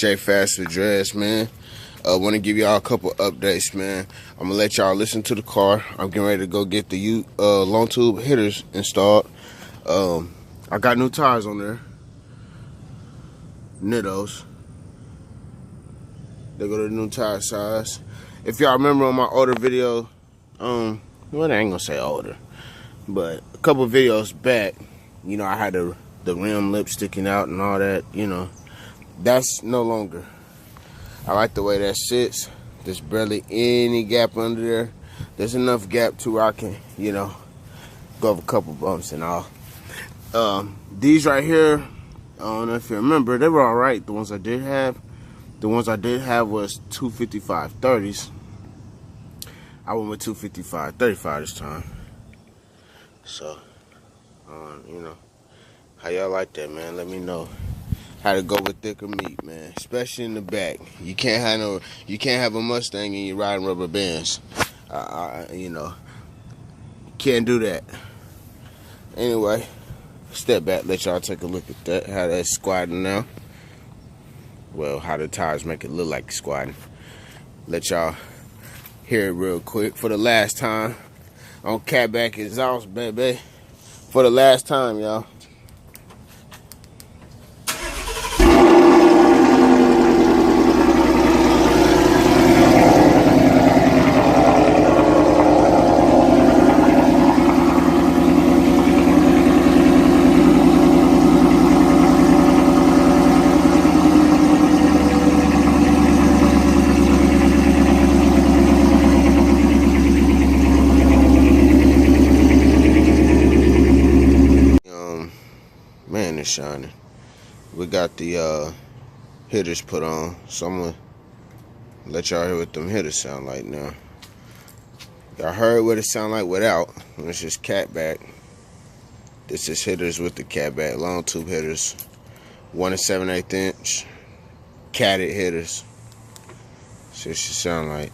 J Fast Address, man. Want to give y'all a couple updates, man. I'm gonna let y'all listen to the car. I'm getting ready to go get the long tube hitters installed. I got new tires on there. Nittos. They go to the new tire size. If y'all remember on my older video, well, I ain't gonna say older, but a couple videos back, you know, I had the rim lip sticking out and all that, you know. That's no longer. I like the way that sits. There's barely any gap under there. There's enough gap to where I can, you know, go over a couple bumps and all. These right here, I don't know if you remember, they were all right. The ones I did have. The ones I did have was 255/30s. I went with 255/35 this time. So, you know, how y'all like that, man? Let me know. How to go with thicker meat, man, especially in the back. You can't have a Mustang and you're riding rubber bands. You know, can't do that. Anyway, step back, let y'all take a look at that. How that's squatting now. Well, how the tires make it look like squatting. Let y'all hear it real quick for the last time on catback exhaust, baby. For the last time, y'all. Man, it's shining. We got the hitters put on, so I'm gonna let y'all hear what them hitters sound like now. Y'all heard what it sound like without. It's just catback. This is hitters with the catback, long tube hitters, 1 7/8 inch catted hitters. So it should sound like.